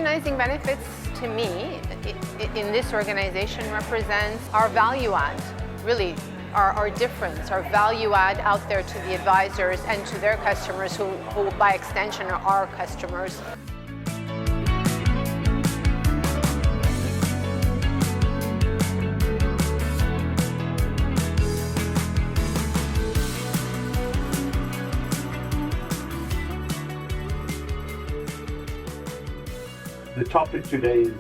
Humanizing benefits, to me, in this organization represents our value add, really our difference, our value add out there to the advisors and to their customers who by extension are our customers. The topic today is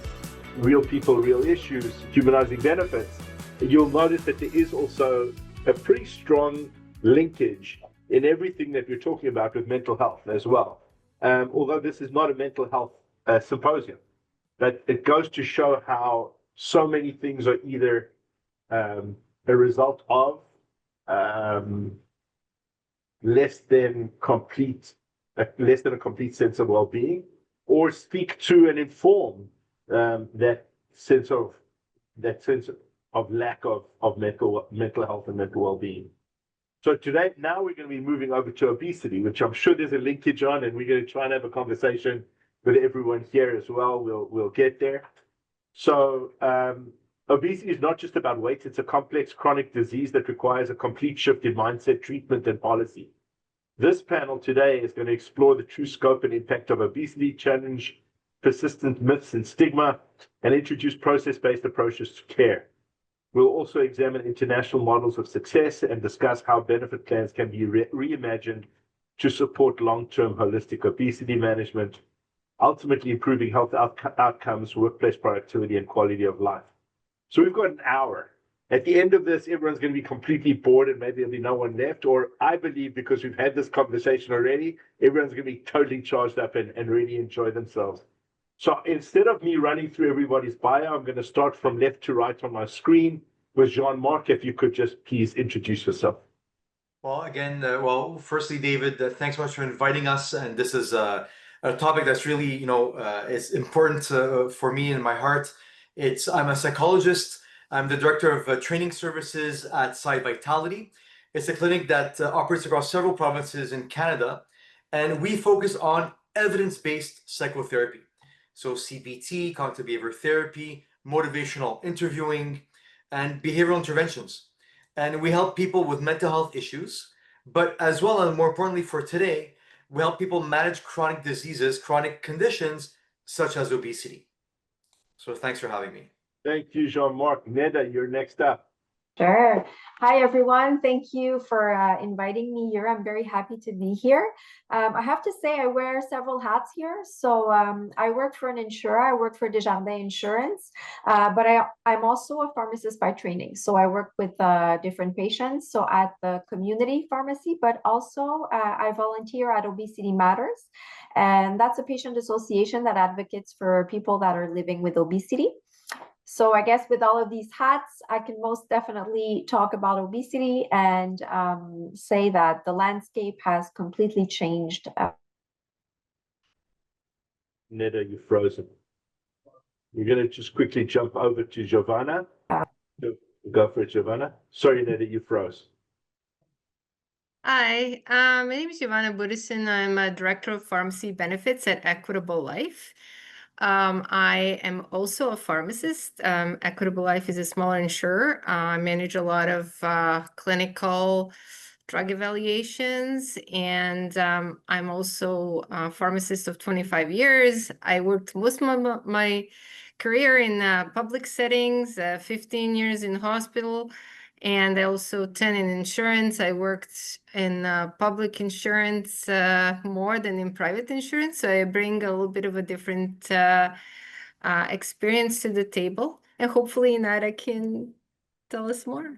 real people, real issues, humanizing benefits. You'll notice that there is also a pretty strong linkage in everything that we're talking about with mental health as well. Although this is not a mental health symposium, but it goes to show how so many things are either a result of less than a complete sense of well-being, or speak to and inform that sense of lack of mental health and mental well-being. So today, now we're going to be moving over to obesity, which I'm sure there's a linkage on, and we're going to try and have a conversation with everyone here as well. We'll get there. So obesity is not just about weight. It's a complex chronic disease that requires a complete shift in mindset, treatment, and policy. This panel today is going to explore the true scope and impact of obesity, challenge persistent myths and stigma, and introduce process-based approaches to care. We'll also examine international models of success and discuss how benefit plans can be reimagined to support long-term holistic obesity management, ultimately improving health outcomes, workplace productivity, and quality of life. So we've got an hour. At the end of this, everyone's going to be completely bored and maybe there'll be no one left. Or I believe, because we've had this conversation already, everyone's going to be totally charged up and really enjoy themselves. So instead of me running through everybody's bio, I'm going to start from left to right on my screen with Jean-Marc. If you could just please introduce yourself. Well, again, firstly, David, thanks so much for inviting us. And this is a topic that's really, it's important for me in my heart. I'm a psychologist. I'm the director of training services at Sci Vitality. It's a clinic that operates across several provinces in Canada, and we focus on evidence-based psychotherapy. So CBT, cognitive behavior therapy, motivational interviewing, and behavioral interventions. And we help people with mental health issues, but as well, and more importantly for today, we help people manage chronic diseases, chronic conditions, such as obesity. So thanks for having me. Thank you, Jean-Marc. Neda, you're next up. Sure. Hi, everyone. Thank you for inviting me here. I'm very happy to be here. I have to say I wear several hats here. So I work for an insurer. I work for Desjardins Insurance, but I'm also a pharmacist by training. So I work with different patients, so at the community pharmacy, but also I volunteer at Obesity Matters. And that's a patient association that advocates for people that are living with obesity. So I guess with all of these hats, I can most definitely talk about obesity and say that the landscape has completely changed. Neda, you're frozen. You're going to just quickly jump over to Giovanna. Go for it, Giovanna. Sorry, Neda, you froze. Hi, my name is Giovanna Budison. I'm a director of pharmacy benefits at Equitable Life. I am also a pharmacist. Equitable Life is a smaller insurer. I manage a lot of clinical drug evaluations, and I'm also a pharmacist of 25 years. I worked most of my career in public settings, 15 years in hospital, and I also 10 in insurance. I worked in public insurance more than in private insurance. So I bring a little bit of a different experience to the table. And hopefully Nada can tell us more.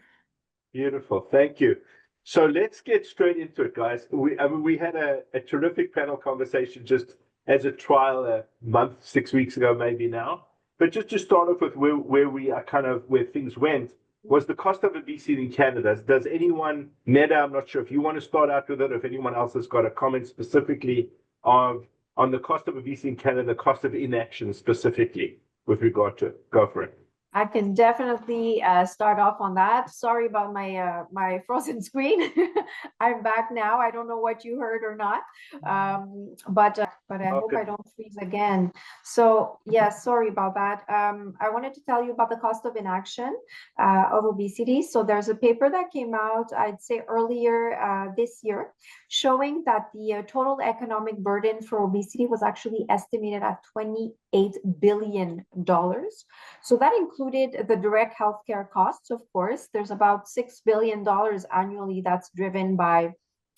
Beautiful. Thank you. So let's get straight into it, guys. We had a terrific panel conversation just as a trial a month, 6 weeks ago, maybe now. But just to start off with where we are where things went, was the cost of obesity in Canada. Does anyone, Neda, I'm not sure if you want to start out with it, or if anyone else has got a comment specifically on the cost of obesity in Canada, the cost of inaction specifically with regard to it. Go for it. I can definitely start off on that. Sorry about my frozen screen. I'm back now. I don't know what you heard or not. But but I hope Okay. I don't freeze again. So yeah, sorry about that. I wanted to tell you about the cost of inaction of obesity. So there's a paper that came out, I'd say earlier this year, showing that the total economic burden for obesity was actually estimated at $28 billion. So that included the direct healthcare costs, of course. There's about $6 billion annually that's driven by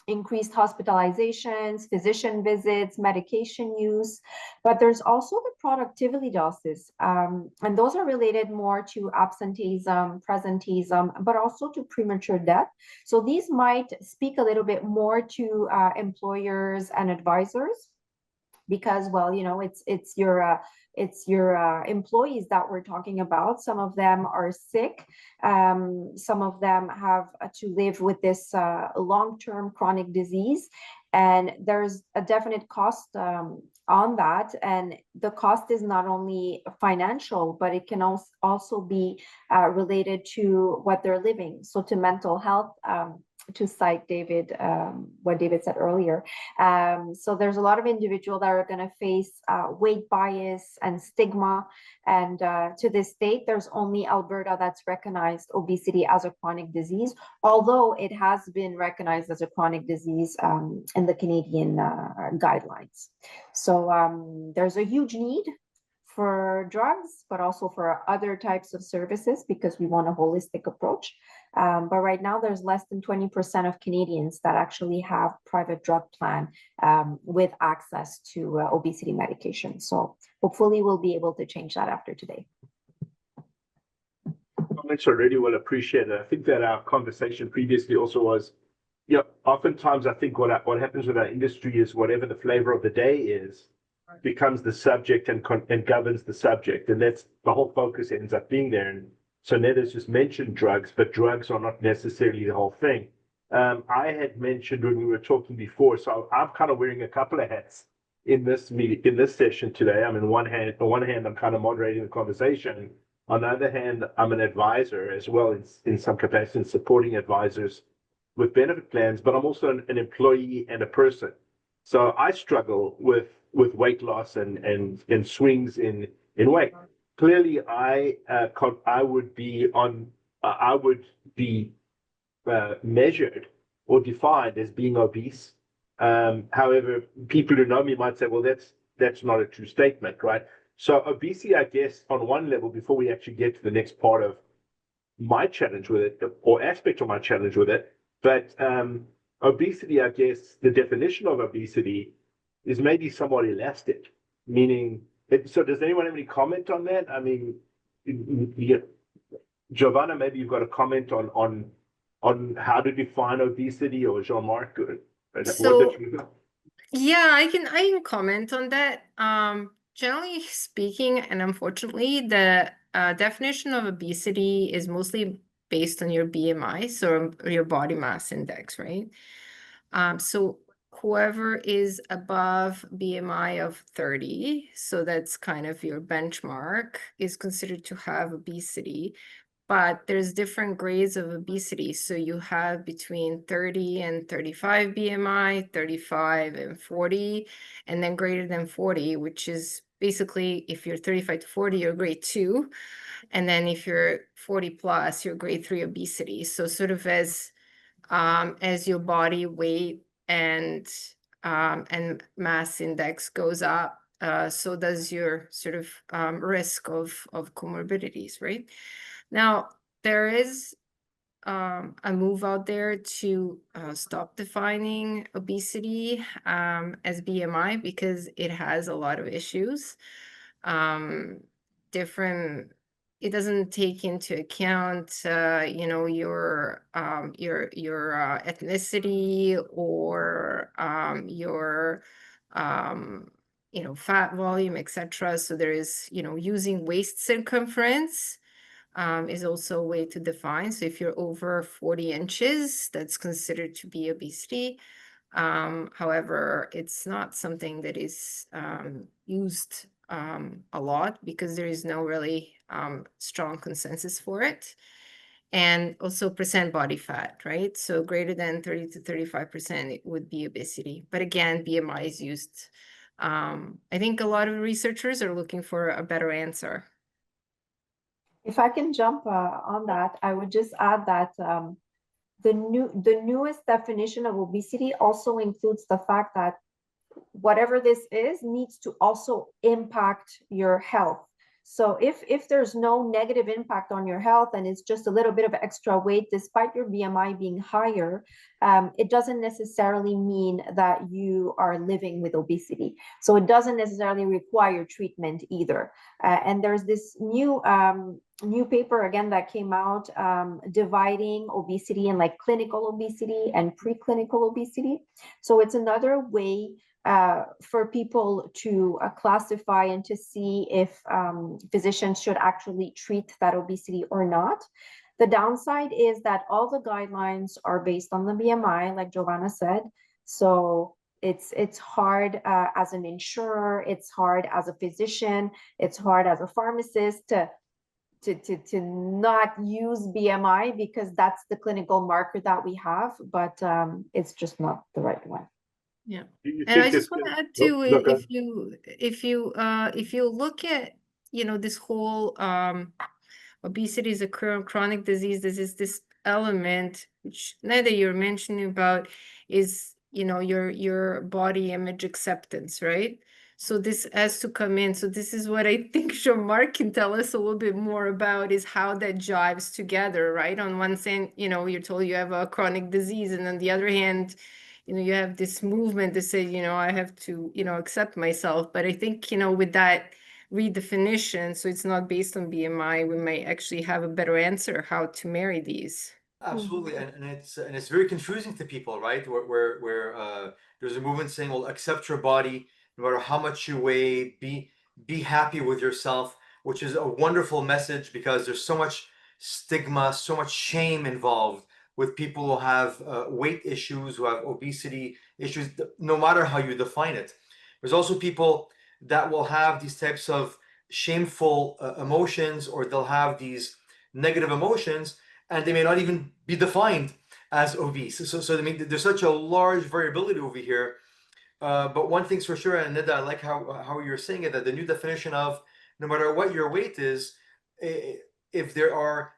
increased hospitalizations, physician visits, medication use, but there's also the productivity losses. And those are related more to absenteeism, presenteeism, but also to premature death. So these might speak a little bit more to employers and advisors, because, well, you know, it's your employees that we're talking about. Some of them are sick. Some of them have to live with this long-term chronic disease, and there's a definite cost on that. And the cost is not only financial, but it can also be related to what they're living. So to mental health, to cite David, what David said earlier. So there's a lot of individuals that are going to face weight bias and stigma. And to this date, there's only Alberta that's recognized obesity as a chronic disease, although it has been recognized as a chronic disease in the Canadian guidelines. So there's a huge need for drugs, but also for other types of services, because we want a holistic approach. But right now, there's less than 20% of Canadians that actually have private drug plan with access to obesity medication. So hopefully we'll be able to change that after today. Comments are really well appreciated. I think that our conversation previously also was, oftentimes I think what happens with our industry is whatever the flavor of the day is, becomes the subject and governs the subject, and that's the whole focus ends up being there. And so Neda's just mentioned drugs, but drugs are not necessarily the whole thing. I had mentioned when we were talking before, so I'm kind of wearing a couple of hats in this meeting, in this session today. I'm on one hand, I'm kind of moderating the conversation. On the other hand, I'm an advisor as well in some capacity, supporting advisors with benefit plans, but I'm also an employee and a person. So I struggle with weight loss and swings in weight. Clearly, I would be measured or defined as being obese. However, people who know me might say, well, that's not a true statement, right? So obesity, I guess, on one level, before we actually get to the next part of my challenge with it, or aspect of my challenge with it, but obesity, I guess, the definition of obesity is maybe somewhat elastic, meaning, so does anyone have any comment on that? I mean, Giovanna, maybe you've got a comment on how to define obesity, or Jean-Marc? So yeah, I can comment on that. Generally speaking, and unfortunately, the definition of obesity is mostly based on your BMI, so your body mass index, right? So whoever is above BMI of 30, so that's kind of your benchmark, is considered to have obesity. But there's different grades of obesity. So you have between 30 and 35 BMI, 35 and 40, and then greater than 40, which is basically if you're 35 to 40, you're grade 2. And then if you're 40 plus, you're grade 3 obesity. So sort of as your body weight and mass index goes up, so does your sort of risk of comorbidities, right? Now, there is a move out there to stop defining obesity as BMI, because it has a lot of issues. It doesn't take into account, your ethnicity or your fat volume, etc. So there is, using waist circumference is also a way to define. So if you're over 40 inches, that's considered to be obesity. However, it's not something that is used a lot, because there is no really strong consensus for it. And also percent body fat, right? So greater than 30 to 35%, it would be obesity. But again, BMI is used I think a lot of researchers are looking for a better answer. If I can jump on that, I would just add that the newest definition of obesity also includes the fact that whatever this is needs to also impact your health. So if there's no negative impact on your health and it's just a little bit of extra weight despite your BMI being higher, it doesn't necessarily mean that you are living with obesity. So it doesn't necessarily require treatment either. And there's this new paper again that came out dividing obesity in like clinical obesity and preclinical obesity. So it's another way for people to classify and to see if physicians should actually treat that obesity or not. The downside is that all the guidelines are based on the BMI, like Giovanna said. So it's hard as an insurer, it's hard as a physician, it's hard as a pharmacist to not use BMI because that's the clinical marker that we have, but it's just not the right one. Yeah. Do you And I think just it's want to add oh, to look, it, if you look at, you know, this whole obesity is a chronic disease, this element which neither you're mentioning about is, you know, your body image acceptance, right? So this has to come in. So this is what I think Jean-Marc can tell us a little bit more about, is how that jives together, right? On one hand, you know, you're told you have a chronic disease, and on the other hand, you know, you have this movement to say, you know, I have to, you know, accept myself. But I think, you know, with that redefinition, so it's not based on BMI, we might actually have a better answer how to marry these. Absolutely, and it's very confusing to people, right? Where there's a movement saying, well, accept your body, no matter how much you weigh, be happy with yourself, which is a wonderful message because there's so much stigma, so much shame involved with people who have weight issues, who have obesity issues, no matter how you define it. There's also people that will have these types of shameful emotions, or they'll have these negative emotions, and they may not even be defined as obese. So I mean, there's such a large variability over here. But one thing's for sure, and Nida, I like how you're saying it, that the new definition of no matter what your weight is, if there are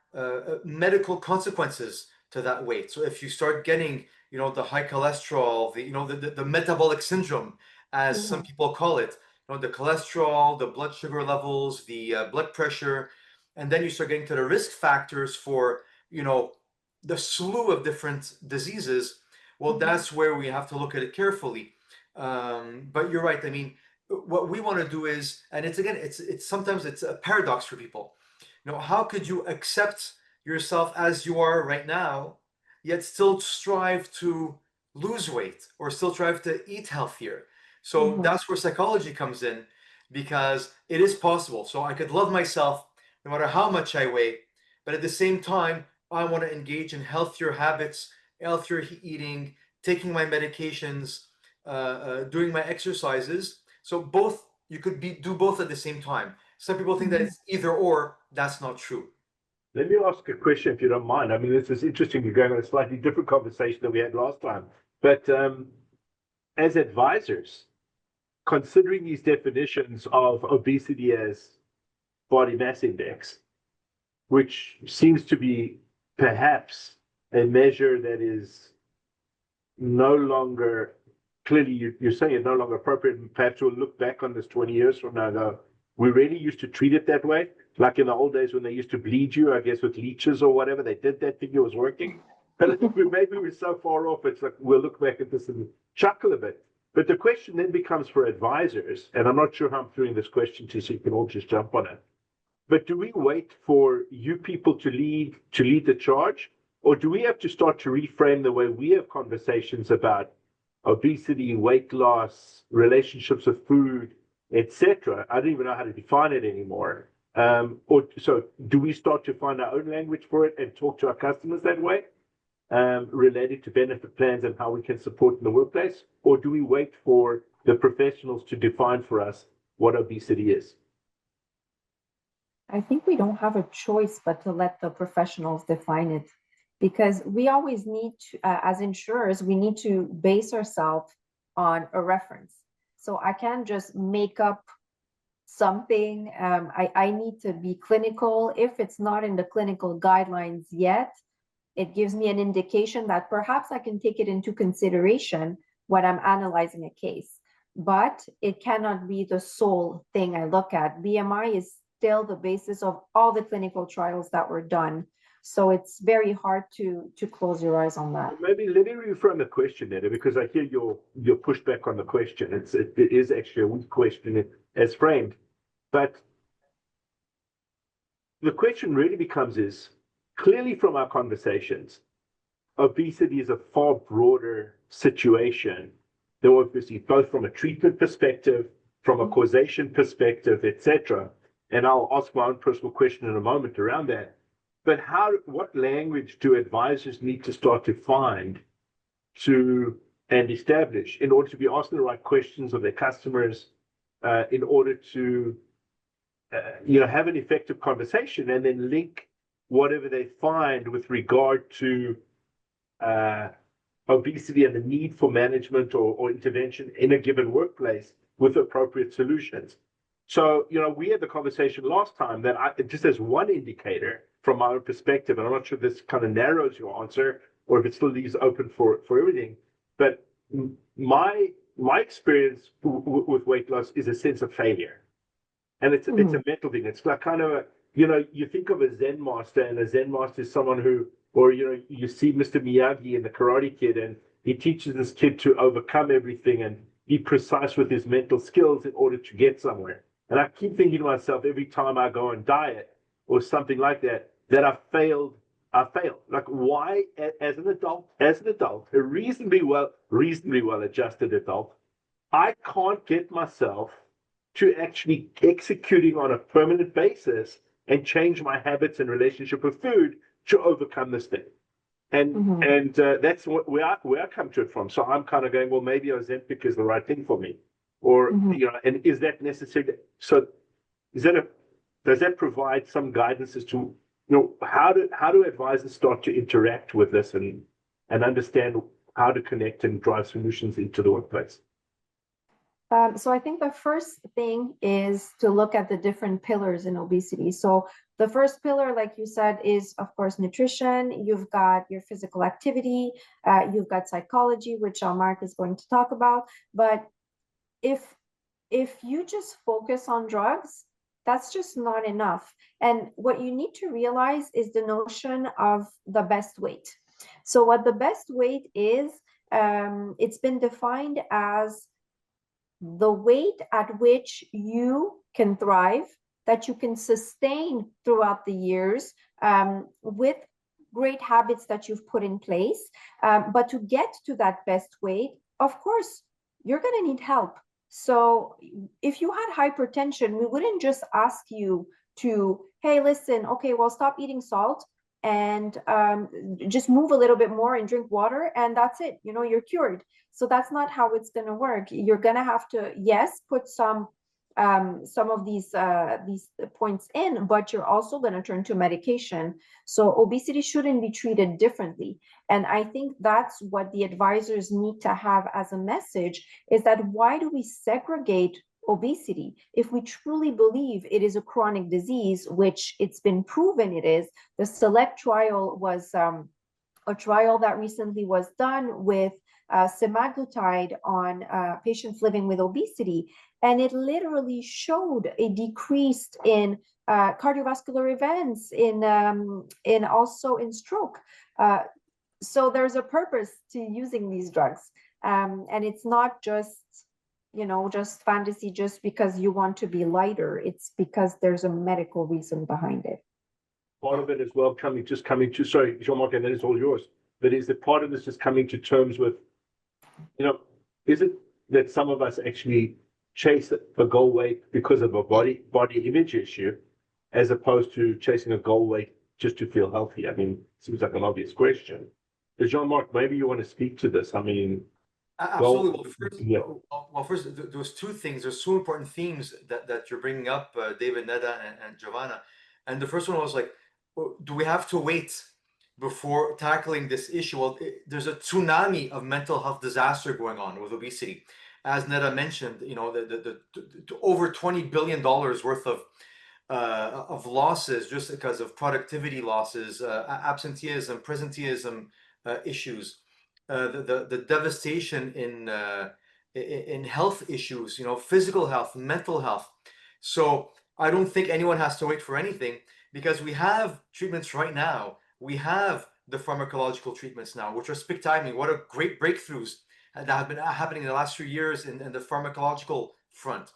medical consequences to that weight. So if you start getting, you know, the high cholesterol, the metabolic syndrome, as some people call it, you know, the cholesterol, the blood sugar levels, the blood pressure, and then you start getting to the risk factors for, you know, the slew of different diseases. Well, that's where we have to look at it carefully. But you're right. I mean, what we want to do is, and it's again, it's sometimes it's a paradox for people. You know, how could you accept yourself as you are right now, yet still strive to lose weight or still strive to eat healthier? So that's where psychology comes in, because it is possible. So I could love myself no matter how much I weigh, but at the same time, I want to engage in healthier habits, healthier eating, taking my medications, doing my exercises. So both, you could do both at the same time. Some people think that it's either or. That's not true. let me ask a question if you don't mind. I mean, this is interesting. We're going on a slightly different conversation than we had last time. But as advisors, considering these definitions of obesity as body mass index, which seems to be perhaps a measure that is no longer, clearly you're saying it's no longer appropriate, and perhaps we'll look back on this 20 years from now and go, we really used to treat it that way. Like in the old days when they used to bleed you, I guess with leeches or whatever, they did that, think it was working. But I think maybe we're so far off, it's like we'll look back at this and chuckle a bit. But the question then becomes for advisors, and I'm not sure how I'm throwing this question to, so you can all just jump on it. But do we wait for you people to lead the charge, or do we have to start to reframe the way we have conversations about obesity, weight loss, relationships with food, etc.? I don't even know how to define it anymore. Or so do we start to find our own language for it and talk to our customers that way, related to benefit plans and how we can support in the workplace? Or do we wait for the professionals to define for us what obesity is? I think we don't have a choice but to let the professionals define it, because we always need to, as insurers, we need to base ourselves on a reference. So I can't just make up something. I need to be clinical. If it's not in the clinical guidelines yet, it gives me an indication that perhaps I can take it into consideration when I'm analyzing a case. But it cannot be the sole thing I look at. BMI is still the basis of all the clinical trials that were done. So it's very hard to close your eyes on that. Maybe let me reframe the question, Neda, because I hear your pushback on the question. It is actually a weak question as framed. But the question really becomes is, clearly from our conversations, obesity is a far broader situation than obviously both from a treatment perspective, from a causation perspective, etc. And I'll ask my own personal question in a moment around that. But what language do advisors need to start to find and establish in order to be asking the right questions of their customers, in order to have an effective conversation and then link whatever they find with regard to obesity and the need for management or intervention in a given workplace with appropriate solutions. So, we had the conversation last time that just as one indicator from my own perspective, and I'm not sure this kind of narrows your answer or if it still leaves open for everything, but my experience with weight loss is a sense of failure. And it's a mental thing. It's like kind of you think of a Zen master, and a Zen master is someone who, or you see Mr. Miyagi in the Karate Kid, and he teaches this kid to overcome everything and be precise with his mental skills in order to get somewhere. And I keep thinking to myself every time I go on diet or something like that I failed. Like, why, as an adult, a reasonably well adjusted adult, I can't get myself to actually executing on a permanent basis and change my habits and relationship with food to overcome this thing. And that's where I come to it from. So I'm kind of going, well, maybe Ozempic is the right thing for me, or and is that necessary? So does that provide some guidance as to how do advisors start to interact with this and understand how to connect and drive solutions into the workplace? So I think the first thing is to look at the different pillars in obesity. So the first pillar, like you said, is of course nutrition. You've got your physical activity, you've got psychology, which Jean-Marc is going to talk about. But if you just focus on drugs, that's just not enough. And what you need to realize is the notion of the best weight. So what the best weight is, it's been defined as the weight at which you can thrive, that you can sustain throughout the years, with great habits that you've put in place. But to get to that best weight, of course, you're going to need help. So if you had hypertension, we wouldn't just ask you to, hey, listen, okay, well, stop eating salt and just move a little bit more and drink water, and that's it. You're cured. So that's not how it's going to work. You're going to have to, yes, put some of these points in, but you're also going to turn to medication. So obesity shouldn't be treated differently. And I think that's what the advisors need to have as a message, is that why do we segregate obesity? If we truly believe it is a chronic disease, which it's been proven it is, the SELECT trial was a trial that recently was done with semaglutide on patients living with obesity. And it literally showed a decrease in cardiovascular events, in also in stroke. So there's a purpose to using these drugs. And it's not just, just fantasy just because you want to be lighter. It's because there's a medical reason behind it. Part of it as well coming to, sorry, Jean-Marc, and that is all yours, but is it part of this just coming to terms with, is it that some of us actually chase a goal weight because of a body image issue, as opposed to chasing a goal weight just to feel healthy? I mean, it seems like an obvious question. But Jean-Marc, maybe you want to speak to this. I mean, absolutely. First, there's two things. There's two important themes that you're bringing up, David, Neda, and Giovanna. And the first one was like, do we have to wait before tackling this issue? Well, there's a tsunami of mental health disaster going on with obesity. as Neda mentioned, the over $20 billion worth of losses just because of productivity losses, absenteeism, presenteeism issues, the devastation in health issues, physical health, mental health. So I don't think anyone has to wait for anything, because we have treatments right now. We have the pharmacological treatments now, which are spectacular. What a great breakthroughs that have been happening in the last few years in the pharmacological front.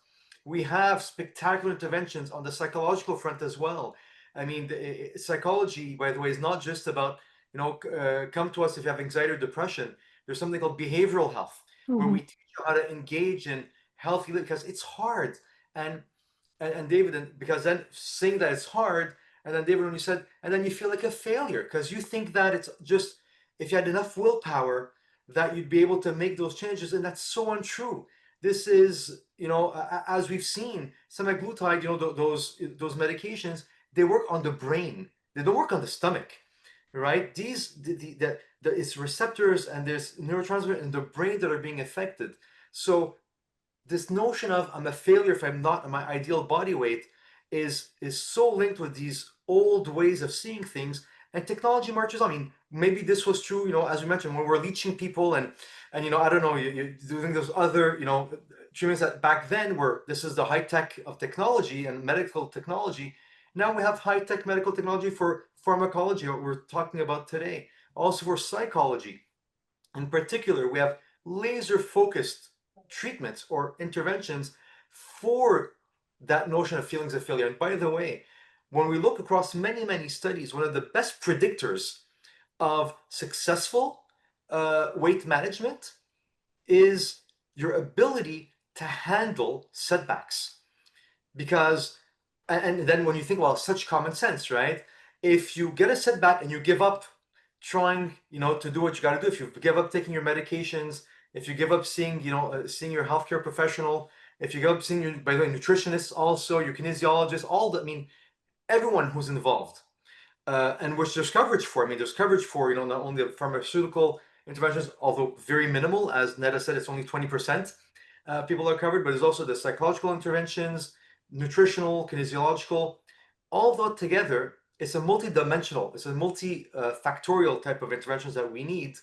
We have spectacular interventions on the psychological front as well. I mean, psychology, by the way, is not just about, come to us if you have anxiety or depression. There's something called behavioral health, where we teach you how to engage in healthy living, because it's hard. And David, because then saying that it's hard, and then David, when you said, and then you feel like a failure, because you think that it's just, if you had enough willpower, that you'd be able to make those changes, and that's so untrue. This is, as we've seen, semaglutide, those medications, they work on the brain. They don't work on the stomach, right? It's receptors and there's neurotransmitters in the brain that are being affected. So this notion of I'm a failure if I'm not at my ideal body weight is so linked with these old ways of seeing things, and technology marches on. I mean, maybe this was true, as we mentioned, when we're leeching people and I don't know, you're doing those other, treatments that back then were, this is the high tech of technology and medical technology. Now we have high tech medical technology for pharmacology, what we're talking about today. Also for psychology. In particular, we have laser focused treatments or interventions for that notion of feelings of failure. And by the way, when we look across many, many studies, one of the best predictors of successful weight management is your ability to handle setbacks. Because, and then when you think, well, such common sense, right? If you get a setback and you give up trying, to do what you got to do, if you give up taking your medications, if you give up seeing your healthcare professional, if you give up seeing your, by the way, nutritionists, also your kinesiologist, everyone who's involved, and which there's coverage for. I mean, there's coverage for, not only the pharmaceutical interventions, although very minimal, as Neda said, it's only 20% people are covered, but there's also the psychological interventions, nutritional, kinesiological, all of that together. It's a multi-dimensional, it's a multi-factorial type of interventions that we need.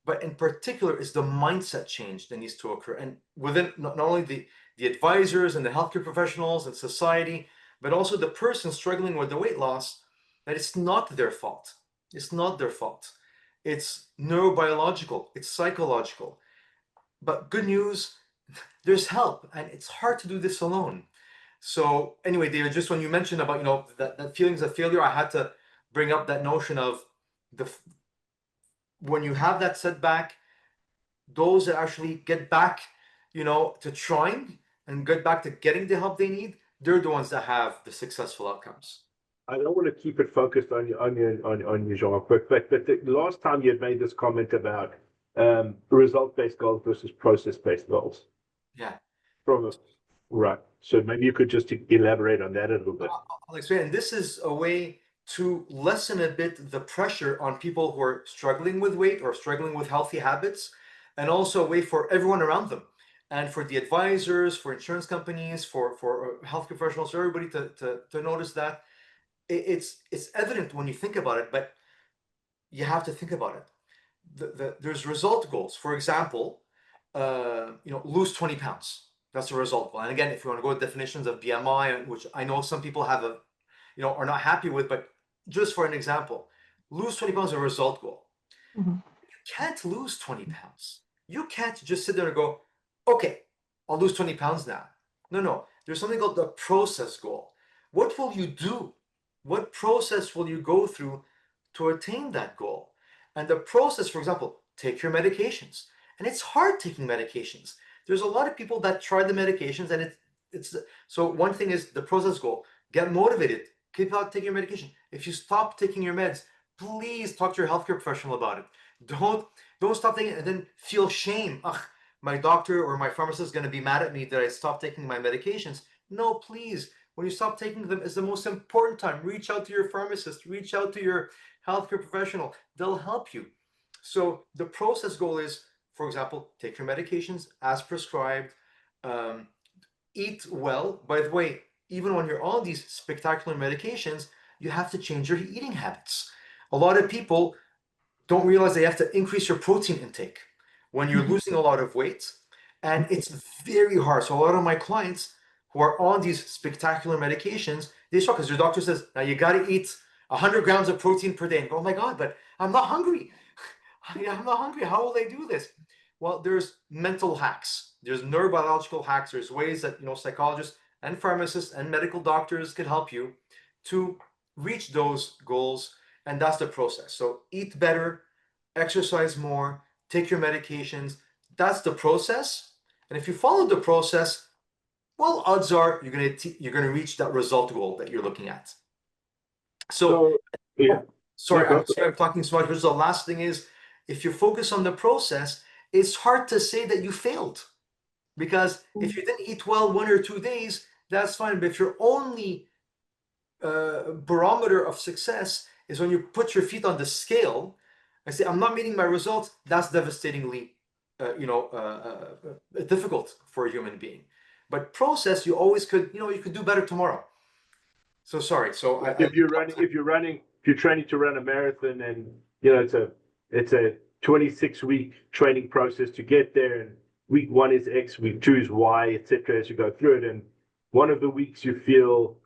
But in particular, it's the mindset change that needs to occur. And within not only the advisors and the healthcare professionals and society, but also the person struggling with the weight loss, that it's not their fault. It's not their fault. It's neurobiological, it's psychological. But good news, there's help, and it's hard to do this alone. So anyway, David, just when you mentioned about, that feelings of failure, I had to bring up that notion of when you have that setback, those that actually get back, to trying and get back to getting the help they need, they're the ones that have the successful outcomes. I don't want to keep it focused on you, Jean, but the last time you had made this comment about result-based goals versus process-based goals. Yeah. Right. So maybe you could just elaborate on that a little bit. I'll explain. And this is a way to lessen a bit the pressure on people who are struggling with weight or struggling with healthy habits, and also a way for everyone around them, and for the advisors, for insurance companies, for health professionals, for everybody to notice that it's evident when you think about it, but you have to think about it. There's result goals. For example, lose 20 pounds. That's a result goal. And again, if you want to go with definitions of BMI, which I know some people have are not happy with, but just for an example, lose 20 pounds is a result goal. Mm-hmm. You can't lose 20 pounds. You can't just sit there and go, okay, I'll lose 20 pounds now. No. There's something called the process goal. What will you do? What process will you go through to attain that goal? And the process, for example, take your medications. And it's hard taking medications. There's a lot of people that try the medications, and it's so one thing is the process goal. Get motivated. Keep on taking your medication. If you stop taking your meds, please talk to your healthcare professional about it. Don't stop taking it and then feel shame. Ugh, my doctor or my pharmacist is going to be mad at me that I stopped taking my medications. No, please. When you stop taking them, it's the most important time. Reach out to your pharmacist. Reach out to your healthcare professional. They'll help you. So the process goal is for example, take your medications as prescribed, eat well. By the way, even when you're on these spectacular medications, you have to change your eating habits. A lot of people don't realize they have to increase your protein intake when you're losing a lot of weight. And it's very hard. So a lot of my clients who are on these spectacular medications, they struggle because your doctor says, now you got to eat 100 grams of protein per day. And go, oh my God, but I'm not hungry. I'm not hungry. How will I do this? Well, there's mental hacks. There's neurobiological hacks. There's ways that, psychologists and pharmacists and medical doctors can help you to reach those goals. And that's the process. So eat better, exercise more, take your medications. That's the process. And if you follow the process, well, odds are you're gonna reach that result goal that you're looking at. So, yeah. sorry, Yeah, I'm talking so much. But the last thing is, if you focus on the process, it's hard to say that you failed, because if you didn't eat well 1 or 2 days, that's fine. But if your only barometer of success is when you put your feet on the scale and say, I'm not meeting my results, that's devastatingly, difficult for a human being. But process, you always could, you could do better tomorrow. So sorry. So if you're training to run a marathon, and it's a 26-week training process to get there, and week 1 is X, week 2 is Y, etc. as you go through it, and one of the weeks you feel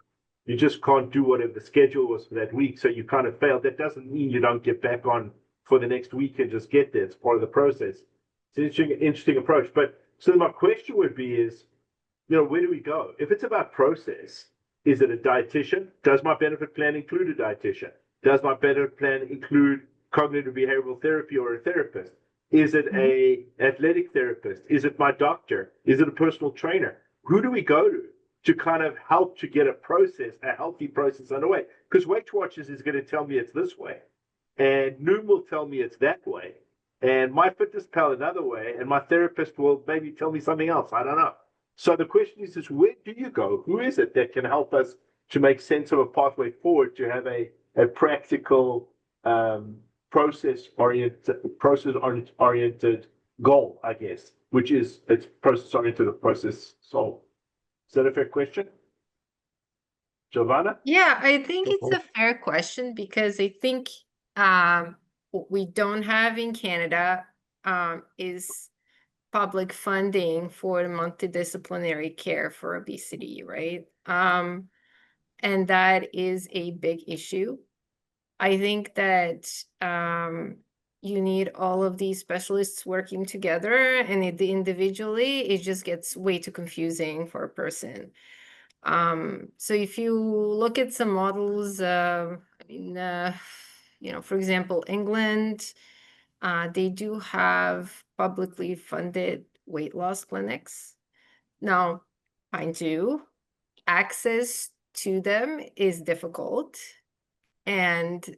you just can't do whatever the schedule was for that week, so you kind of failed. That doesn't mean you don't get back on for the next week and just get there. It's part of the process. It's an interesting approach. But so my question would be is, where do we go? If it's about process, is it a dietitian? Does my benefit plan include a dietitian? Does my benefit plan include cognitive behavioral therapy or a therapist? Is it a athletic therapist? Is it my doctor? Is it a personal trainer? Who do we go to kind of help to get a healthy process underway? Because Weight Watchers is going to tell me it's this way, and Noom will tell me it's that way, and my fitness pal another way, and my therapist will maybe tell me something else. I don't know. So the question is where do you go? Who is it that can help us to make sense of a pathway forward, to have a practical process oriented goal, I guess, which is it's process oriented, process solved. Is that a fair question, Giovanna? Yeah, I think it's a fair question, because I think what we don't have in Canada is public funding for multidisciplinary care for obesity, right? And that is a big issue. I think that you need all of these specialists working together, and individually, it just gets way too confusing for a person. So if you look at some models, for example, England, they do have publicly funded weight loss clinics. Now, mind you, access to them is difficult, and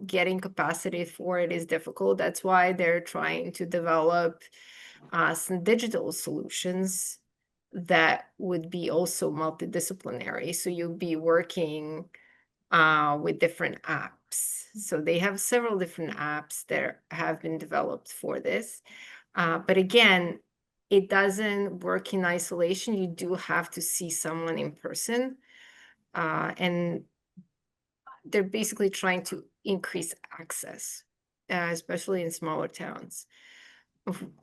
getting capacity for it is difficult. That's why they're trying to develop some digital solutions that would be also multidisciplinary. So you'll be working with different apps. So they have several different apps that have been developed for this. But again, it doesn't work in isolation. You do have to see someone in person. And they're basically trying to increase access, especially in smaller towns.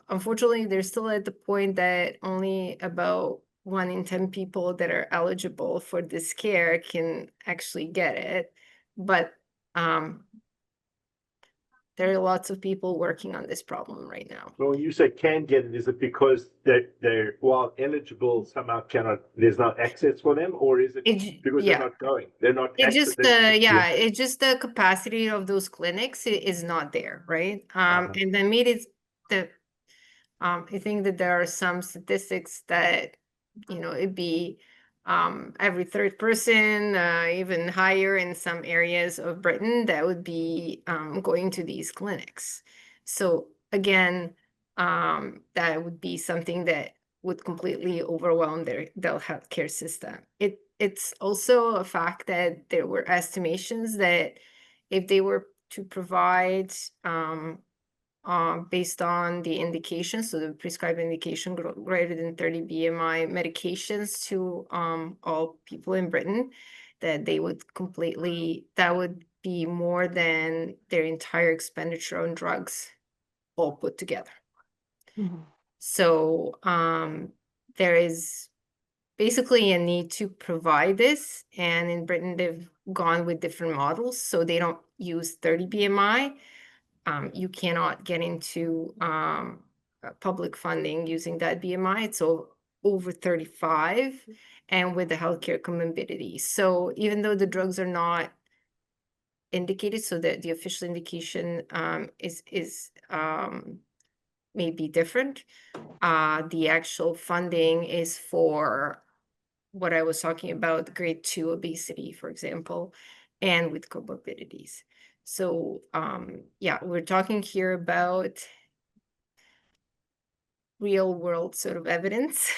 Unfortunately, they're still at the point that only about 1 in 10 people that are eligible for this care can actually get it. But there are lots of people working on this problem right now. So when you say can get it, is it because they're while eligible somehow cannot? There's not access for them, or is it because they're not going? They're not. It's just the capacity of those clinics is not there, right? And then I think that there are some statistics that it'd be every 3rd person, even higher in some areas of Britain, that would be going to these clinics. So again, that would be something that would completely overwhelm their healthcare system. It's also a fact that there were estimations that if they were to provide based on the indication, so the prescribed indication greater than 30 BMI medications to all people in Britain, that they would that would be more than their entire expenditure on drugs all put together. So there is basically a need to provide this, and in Britain they've gone with different models, so they don't use 30 BMI. You cannot get into public funding using that BMI. It's over 35, and with the healthcare comorbidity. So even though the drugs are not indicated, so that the official indication is may be different, the actual funding is for what I was talking about, grade 2 obesity, for example, and with comorbidities. So yeah, we're talking here about real world sort of evidence,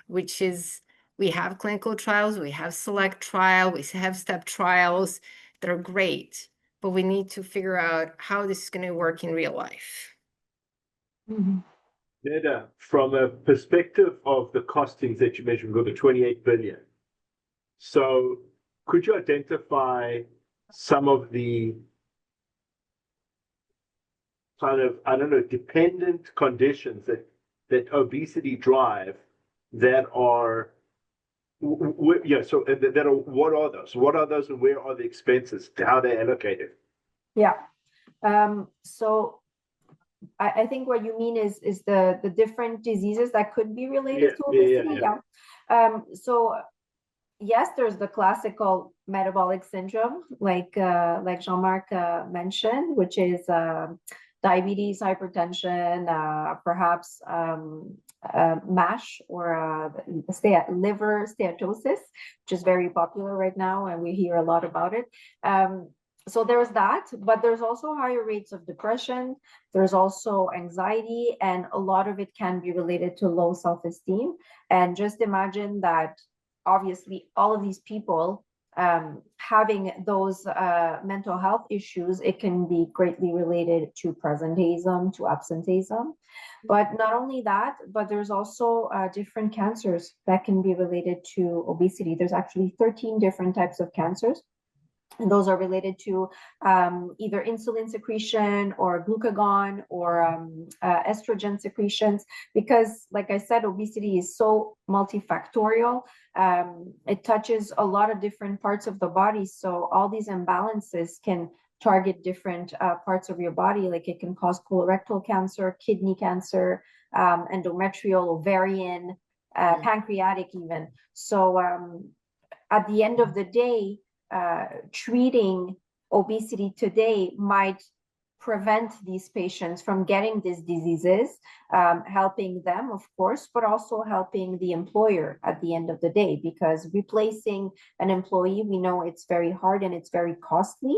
which is, we have clinical trials, we have select trial, we have step trials that are great, but we need to figure out how this is going to work in real life. Neda, from a perspective of the costings that you mentioned, we've got the 28 billion. So could you identify some of the kind of, I don't know, dependent conditions that obesity drive that are, so that are, what are those? What are those, and where are the expenses? How they're allocated? Yeah. So I think what you mean is the different diseases that could be related to obesity. Yeah. So yes, there's the classical metabolic syndrome, like Jean-Marc mentioned, which is diabetes, hypertension, perhaps MASH, or liver steatosis, which is very popular right now, and we hear a lot about it. So there's that, but there's also higher rates of depression. There's also anxiety, and a lot of it can be related to low self-esteem. And just imagine that, obviously, all of these people having those mental health issues, it can be greatly related to presenteeism, to absenteeism. But not only that, but there's also different cancers that can be related to obesity. There's actually 13 different types of cancers. And those are related to either insulin secretion or glucagon or estrogen secretions, because, like I said, obesity is so multifactorial. It touches a lot of different parts of the body. So all these imbalances can target different parts of your body. Like it can cause colorectal cancer, kidney cancer, endometrial, ovarian, pancreatic even. So at the end of the day, treating obesity today might prevent these patients from getting these diseases, helping them, of course, but also helping the employer at the end of the day, because replacing an employee, we know it's very hard and it's very costly.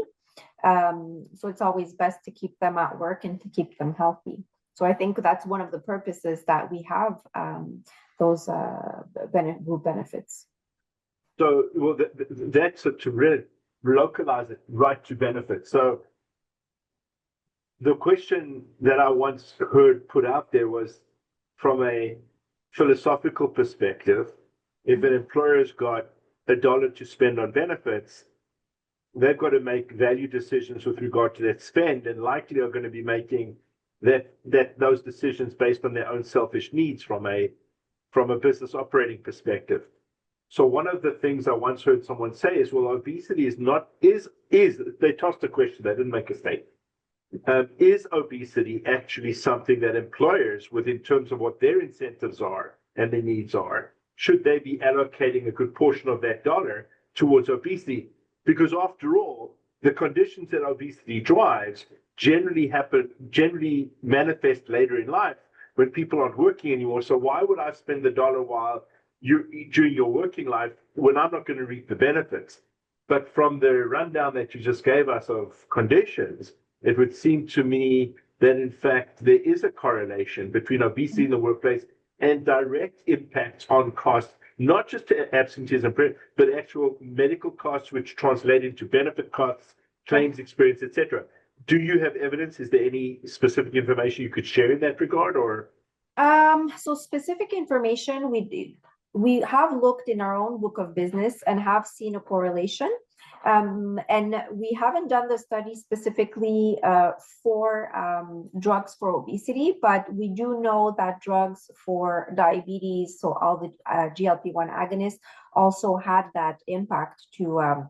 So it's always best to keep them at work and to keep them healthy. So I think that's one of the purposes that we have those group benefits. So, well, that's to really localize it right to benefit. So the question that I once heard put out there was, from a philosophical perspective, if an employer's got $1 to spend on benefits, they've got to make value decisions with regard to that spend, and likely are going to be making those decisions based on their own selfish needs from a business operating perspective. So one of the things I once heard someone say is, well, obesity is they tossed a question, they didn't make a statement. Is obesity actually something that employers, within terms of what their incentives are and their needs are, should they be allocating a good portion of that dollar towards obesity? Because after all, the conditions that obesity drives generally manifest later in life when people aren't working anymore. So why would I spend the dollar while during your working life when I'm not going to reap the benefits? But from the rundown that you just gave us of conditions, it would seem to me that in fact there is a correlation between obesity in the workplace and direct impact on cost, not just to absenteeism, but actual medical costs, which translate into benefit costs, claims experience, etc. do you have evidence? Is there any specific information you could share in that regard, or? So specific information, we have looked in our own book of business and have seen a correlation. And we haven't done the study specifically for drugs for obesity, but we do know that drugs for diabetes, so all the GLP-1 agonists, also had that impact to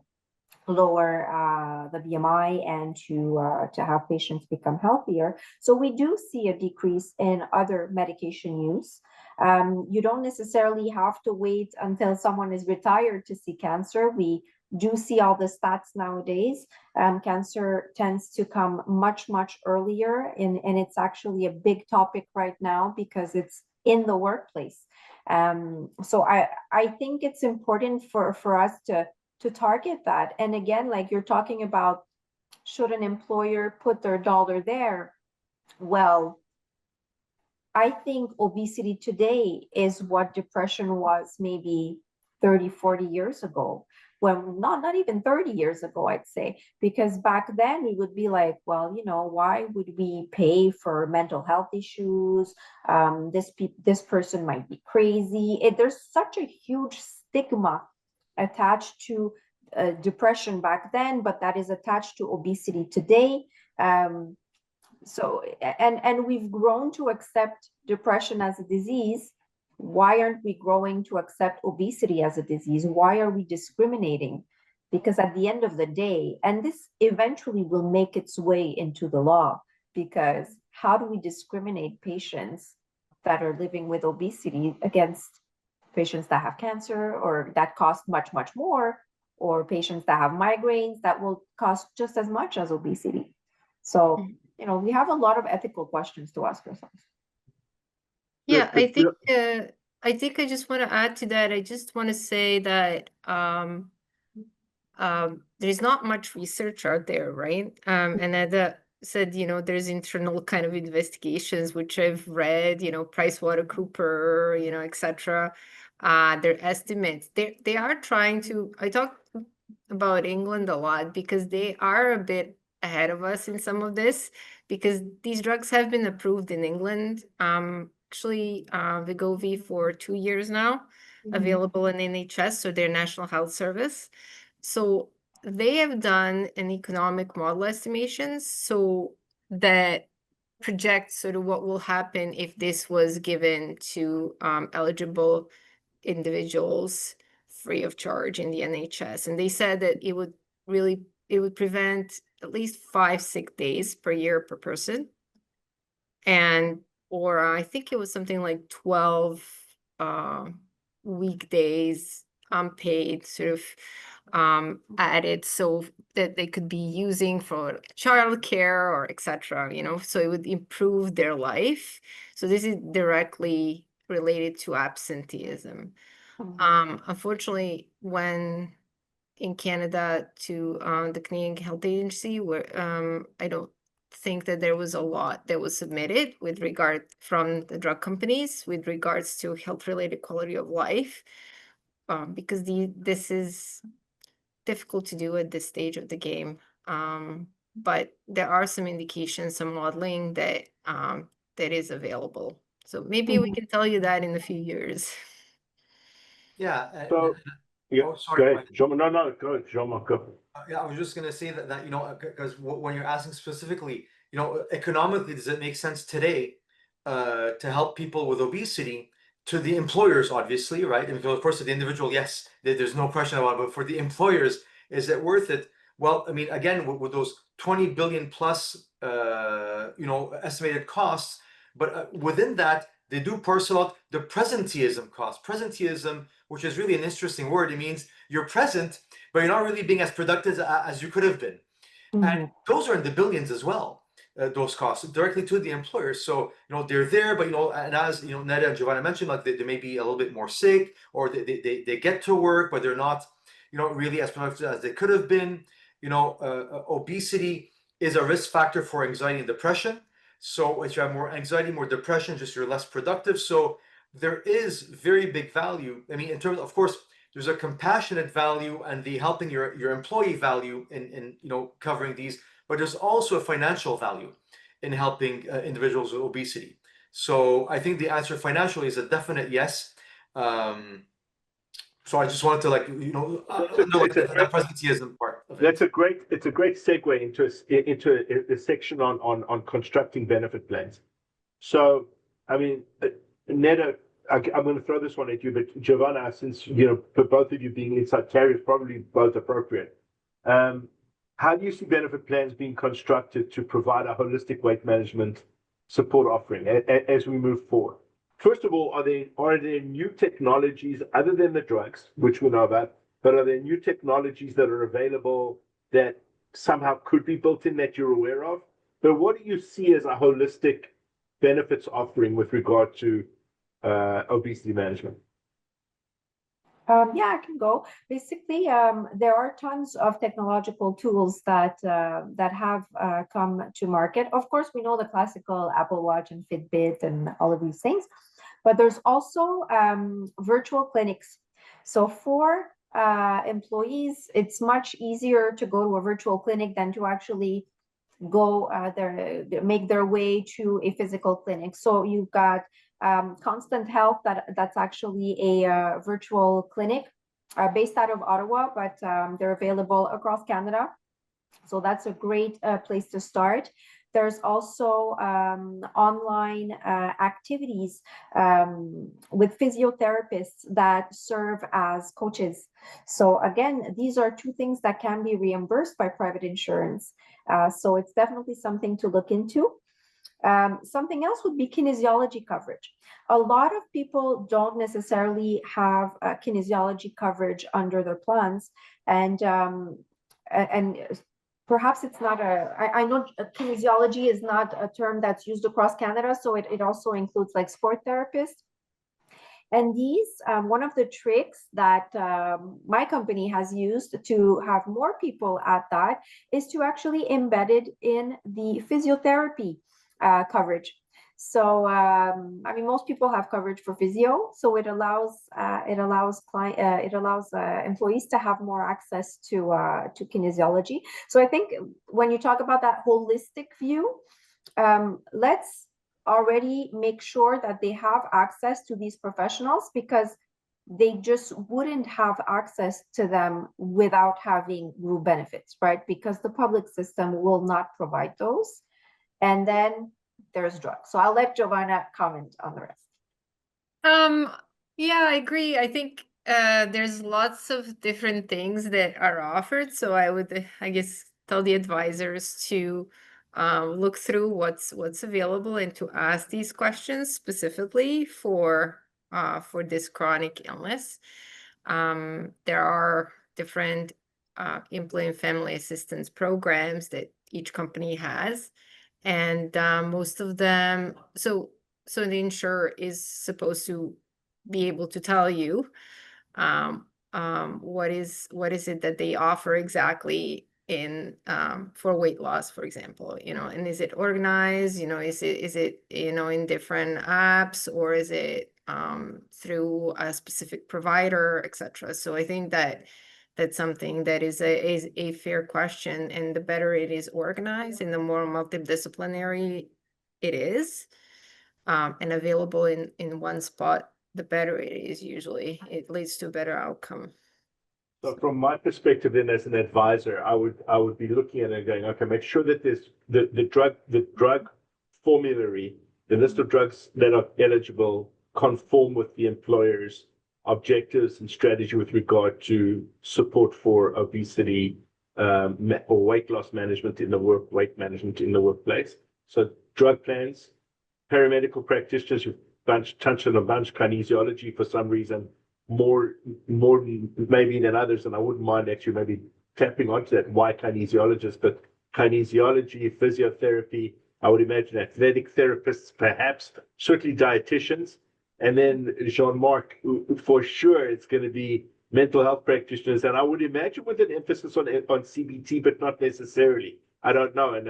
lower the BMI and to have patients become healthier. So we do see a decrease in other medication use. You don't necessarily have to wait until someone is retired to see cancer. We do see all the stats nowadays. Cancer tends to come much, much earlier, and it's actually a big topic right now because it's in the workplace. So I think it's important for us to target that. And again, like you're talking about, should an employer put their dollar there? Well, I think obesity today is what depression was maybe 30, 40 years ago. Well, not even 30 years ago, I'd say, because back then we would be like, well, you know, why would we pay for mental health issues? This person might be crazy. There's such a huge stigma attached to depression back then, but that is attached to obesity today. So we've grown to accept depression as a disease. Why aren't we growing to accept obesity as a disease? Why are we discriminating? Because at the end of the day, and this eventually will make its way into the law, because how do we discriminate patients that are living with obesity against patients that have cancer or that cost much, much more, or patients that have migraines that will cost just as much as obesity? So, you know, we have a lot of ethical questions to ask ourselves. Yeah, I think I just want to add to that. I just want to say that there's not much research out there, right? And as said, you know, there's internal kind of investigations which I've read, you know, PricewaterhouseCoopers, you know, etc. Their estimates. They are trying to. I talk about England a lot because they are a bit ahead of us in some of this, because these drugs have been approved in England. Actually, Wegovy for 2 years now, available in NHS, so their National Health Service. So they have done an economic model estimation, so that projects sort of what will happen if this was given to eligible individuals free of charge in the NHS. And they said that it would prevent at least 5 sick days per year per person. Or I think it was something like 12 weekdays unpaid sort of added, so that they could be using for childcare or etc. You know, so it would improve their life. So this is directly related to absenteeism. Unfortunately, when in Canada to the Canadian Health Agency, where I don't think that there was a lot that was submitted with regard from the drug companies with regards to health-related quality of life, because this is difficult to do at this stage of the game. But there are some indications, some modeling that that is available. So maybe we can tell you that in a few years. Yeah. So, yeah, Oh, sorry, go ahead, Mike. Jean. No, go ahead, Jean-Marc, go. Yeah, I was just gonna say that you know, because when you're asking specifically, you know, economically, does it make sense today to help people with obesity? To the employers, obviously, right? And of course, to the individual, yes, there's no question about it. But for the employers, is it worth it? Well, I mean, again, with those 20 billion plus, you know, estimated costs, but within that, they do parcel out the presenteeism cost. Presenteeism, which is really an interesting word. It means you're present, but you're not really being as productive as you could have been. And those are in the billions as well, those costs directly to the employers. So, you know, they're there, but, you know, and as, you know, Neda and Giovanna mentioned, like they may be a little bit more sick, or they get to work, but they're not, you know, really as productive as they could have been. You know, obesity is a risk factor for anxiety and depression. So if you have more anxiety, more depression, just you're less productive. So there is very big value. I mean, in terms, of course, there's a compassionate value and the helping your employee value in you know, covering these, but there's also a financial value in helping individuals with obesity. So I think the answer financially is a definite yes. So I just wanted to underline that presenteeism part of it. It's a great segue into a section on constructing benefit plans. So, I mean, Neda, I'm going to throw this one at you, but Giovanna, since for both of you being inside carriers, probably both appropriate. How do you see benefit plans being constructed to provide a holistic weight management support offering as we move forward? First of all, are there new technologies other than the drugs, which we know about, but are there new technologies that are available that somehow could be built in that you're aware of? But what do you see as a holistic benefits offering with regard to obesity management? Yeah, I can go. Basically, there are tons of technological tools that have come to market. Of course, we know the classical Apple Watch and Fitbit and all of these things, but there's also virtual clinics. So for employees, it's much easier to go to a virtual clinic than to actually go make their way to a physical clinic. So you've got Constant Health, that's actually a virtual clinic based out of Ottawa, but they're available across Canada. So that's a great place to start. There's also online activities with physiotherapists that serve as coaches. So again, these are two things that can be reimbursed by private insurance. So it's definitely something to look into. Something else would be kinesiology coverage. A lot of people don't necessarily have kinesiology coverage under their plans, and perhaps it's not I know kinesiology is not a term that's used across Canada, so it also includes like sport therapists. And these, one of the tricks that my company has used to have more people at that is to actually embed it in the physiotherapy coverage. So I mean, most people have coverage for physio, so it allows employees to have more access to kinesiology. So I think when you talk about that holistic view, let's already make sure that they have access to these professionals, because they just wouldn't have access to them without having group benefits, right? Because the public system will not provide those. And then there's drugs. So I'll let Giovanna comment on the rest. Yeah, I agree. I think there's lots of different things that are offered. So I would, I guess, tell the advisors to look through what's available and to ask these questions specifically for this chronic illness. There are different employee and family assistance programs that each company has. And most of them, so the insurer is supposed to be able to tell you what is it that they offer exactly in for weight loss, for example, and is it organized, is it in different apps, or is it through a specific provider, etc. So I think that's something that is a fair question, and the better it is organized and the more multidisciplinary it is and available in one spot, the better it is. Usually it leads to a better outcome. So from my perspective, then as an advisor, I would be looking at it and going, okay, make sure that there's the drug formulary, the list of drugs that are eligible conform with the employer's objectives and strategy with regard to support for obesity or weight loss management weight management in the workplace. So drug plans, paramedical practitioners, you've touched on a bunch, kinesiology for some reason, more maybe than others, and I wouldn't mind actually maybe tapping onto that. Why kinesiologists? But kinesiology, physiotherapy, I would imagine athletic therapists, perhaps, certainly dietitians. And then Jean-Marc, for sure, it's going to be mental health practitioners, and I would imagine with an emphasis on CBT, but not necessarily. I don't know, and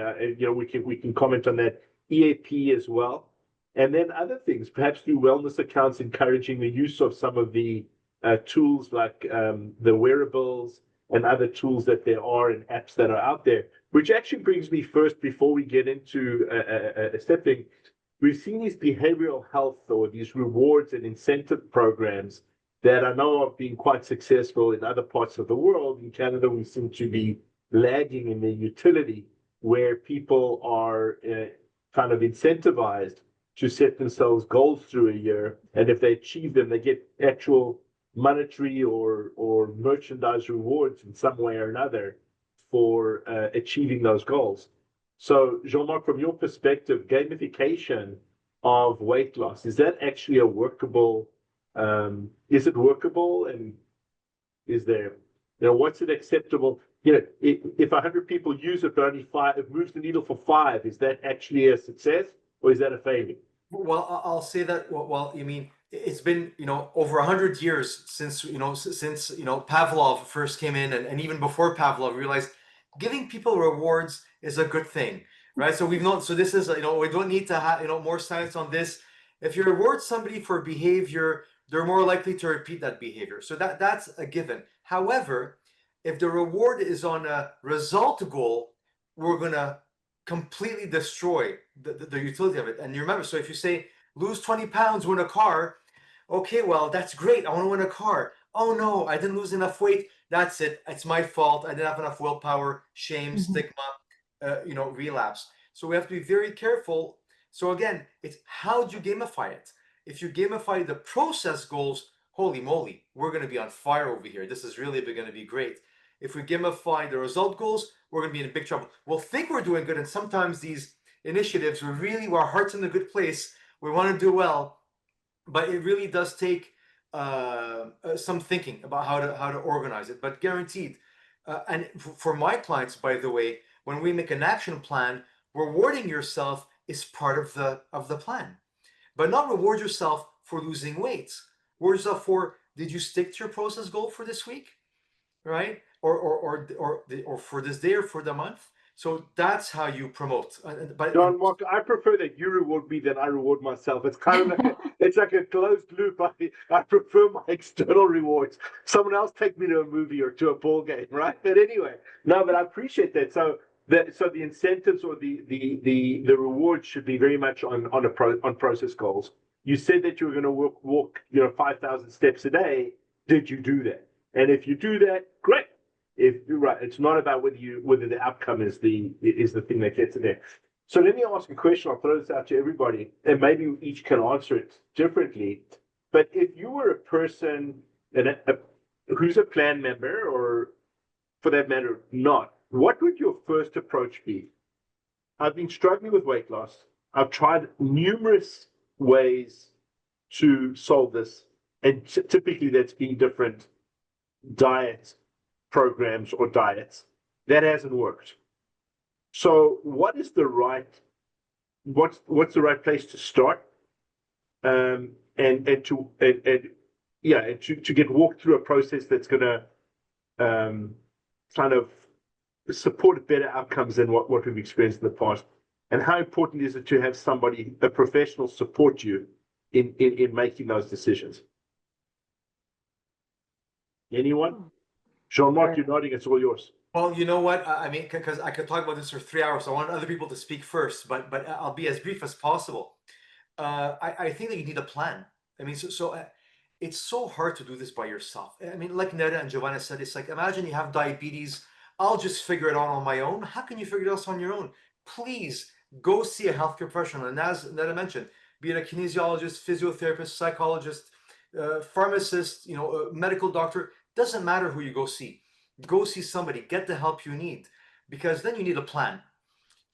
we can comment on that. EAP as well, and then other things, perhaps through wellness accounts, encouraging the use of some of the tools like the wearables and other tools that there are and apps that are out there, which actually brings me first, before we get into a step thing, we've seen these behavioral health or these rewards and incentive programs that I know are being quite successful in other parts of the world. In Canada, we seem to be lagging in their utility, where people are kind of incentivized to set themselves goals through a year, and if they achieve them, they get actual monetary or merchandise rewards in some way or another for achieving those goals. So, Jean-Marc, from your perspective, gamification of weight loss, is that actually a workable? Is it workable, and is there, what's it acceptable? If 100 people use it, but only 5, it moves the needle for 5. Is that actually a success, or is that a failure? Well, I'll say that. Well, you mean it's been over 100 years since Pavlov first came in, and even before Pavlov realized giving people rewards is a good thing, right? So we've known. So this is we don't need to have more science on this. If you reward somebody for behavior, they're more likely to repeat that behavior. So that's a given. However, if the reward is on a result goal, we're gonna completely destroy the utility of it. And you remember, so if you say lose 20 pounds, win a car, okay, well, that's great. I want to win a car. Oh no, I didn't lose enough weight. That's it. It's my fault. I didn't have enough willpower, shame, stigma, relapse. So we have to be very careful. So again, it's how do you gamify it? If you gamify the process goals, holy moly, we're going to be on fire over here. This is really going to be great. If we gamify the result goals, we're going to be in big trouble. We'll think we're doing good, and sometimes these initiatives, our heart's in a good place, we want to do well, but it really does take some thinking about how to organize it. But guaranteed, and for my clients, by the way, when we make an action plan, rewarding yourself is part of the plan, but not reward yourself for losing weight. Reward yourself for, did you stick to your process goal for this week, right? Or for this day or for the month. So that's how you promote. But Jean-Marc, I prefer that you reward me than I reward myself. It's kind of it's like a closed loop. I prefer my external rewards. Someone else take me to a movie or to a ball game, right? But anyway, no, but I appreciate that. So the incentives or the rewards should be very much on process goals. You said that you were going to walk 5,000 steps a day. Did you do that? And if you do that, great. If you're right, it's not about whether the outcome is the thing that gets it there. So let me ask a question. I'll throw this out to everybody, and maybe we each can answer it differently. But if you were a person who's a plan member, or for that matter, not, what would your first approach be? I've been struggling with weight loss. I've tried numerous ways to solve this, and typically that's been different diet programs or diets. That hasn't worked. So what's the right place to start, and to get walked through a process that's going to kind of support better outcomes than what we've experienced in the past? And how important is it to have somebody, a professional, support you in making those decisions? Anyone? Jean-Marc, you're nodding. It's all yours. Well, you know what? I mean, because I could talk about this for 3 hours. So I want other people to speak first, but I'll be as brief as possible. I think that you need a plan. I mean, it's so hard to do this by yourself. I mean, like Neda and Giovanna said, it's like, imagine you have diabetes. I'll just figure it out on my own. How can you figure it out on your own? Please go see a healthcare professional. And as Neda mentioned, be it a kinesiologist, physiotherapist, psychologist, pharmacist, medical doctor. Doesn't matter who you go see. Go see somebody, get the help you need, because then you need a plan.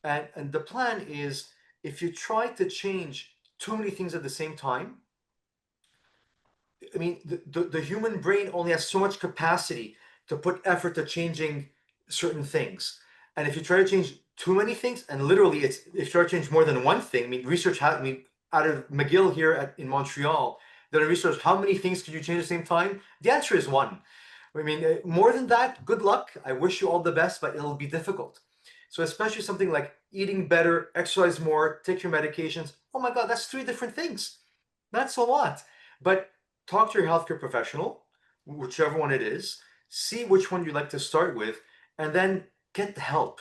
And the plan is, if you try to change too many things at the same time, I mean, the human brain only has so much capacity to put effort to changing certain things. And if you try to change too many things, and literally if you try to change more than one thing, I mean, research out of McGill here in Montreal, that I researched how many things could you change at the same time? The answer is one. I mean, more than that, good luck. I wish you all the best, but it'll be difficult. So especially something like eating better, exercise more, take your medications. Oh my God, that's 3 different things. That's a lot. But talk to your healthcare professional, whichever one it is. see which one you'd like to start with, and then get the help.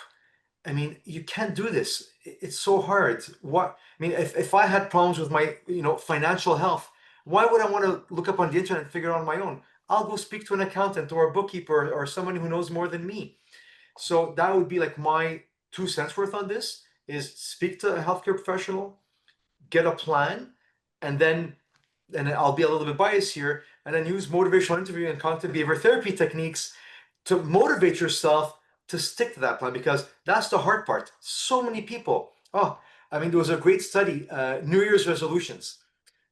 I mean, you can't do this. It's so hard. What I mean, if I had problems with my, financial health, why would I want to look up on the internet and figure it out on my own? I'll go speak to an accountant or a bookkeeper or someone who knows more than me. So that would be like my 2 cents worth on this, is speak to a healthcare professional, get a plan, and then, and I'll be a little bit biased here, and then use motivational interviewing and cognitive behavior therapy techniques to motivate yourself to stick to that plan, because that's the hard part. So many people, I mean, there was a great study, New Year's resolutions,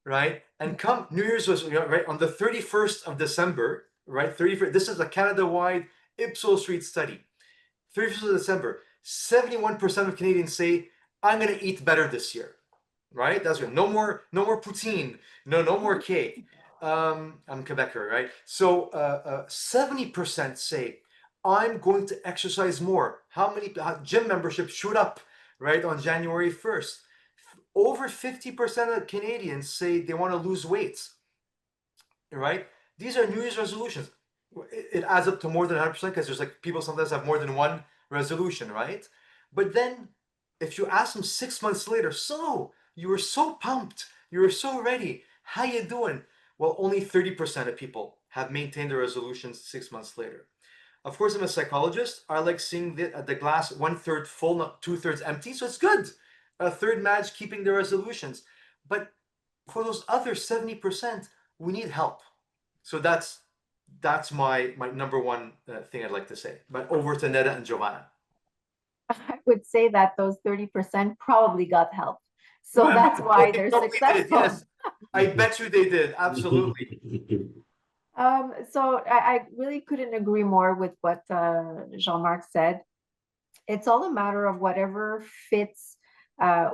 right? And come New Year's resolution, right, on the 31st of December, right? 31st, this is a Canada-wide Ipsos Reid study. 31st of December, 71% of Canadians say, I'm gonna eat better this year. Right? That's good. No more poutine. No more cake. I'm Quebecer, right? So 70% say, I'm going to exercise more. How many gym memberships shoot up, right, on January 1st? Over 50% of Canadians say they want to lose weight, right? These are New Year's resolutions. It adds up to more than 100% because there's like people sometimes have more than one resolution, right? But then if you ask them 6 months later, so you were so pumped, you were so ready, how you doing? Well, only 30% of people have maintained their resolutions 6 months later. Of course, I'm a psychologist. I like seeing the glass 1/3 full, not 2/3 empty. So it's good. A third managed keeping their resolutions. But for those other 70%, we need help. So that's my number one thing I'd like to say. But over to Neda and Giovanna. I would say that those 30% probably got help. So that's why they're successful. Did, yes, I bet you they did. Absolutely. So I really couldn't agree more with what Jean-Marc said. It's all a matter of whatever fits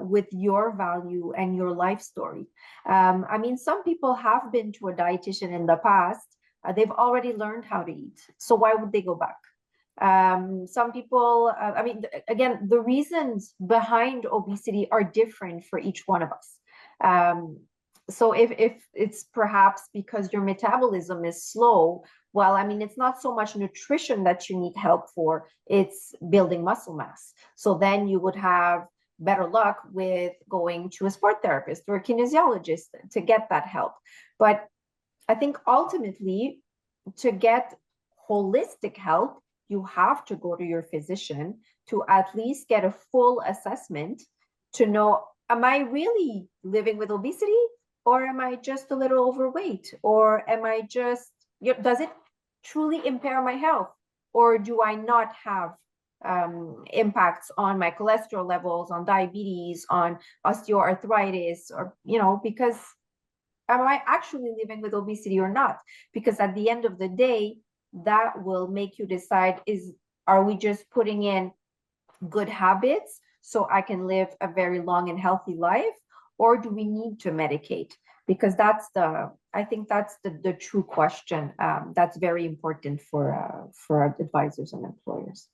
with your value and your life story. I mean, some people have been to a dietitian in the past. They've already learned how to eat. So why would they go back? Some people, I mean, again, the reasons behind obesity are different for each one of us. So if it's perhaps because your metabolism is slow, well, I mean, it's not so much nutrition that you need help for, it's building muscle mass. So then you would have better luck with going to a sport therapist or a kinesiologist to get that help. But I think ultimately, to get holistic help, you have to go to your physician to at least get a full assessment to know, am I really living with obesity? Or am I just a little overweight? Or am I just, does it truly impair my health? Or do I not have impacts on my cholesterol levels, on diabetes, on osteoarthritis, or, because am I actually living with obesity or not? Because at the end of the day, that will make you decide, are we just putting in good habits so I can live a very long and healthy life? Or do we need to medicate? Because I think that's the true question that's very important for our advisors and employers.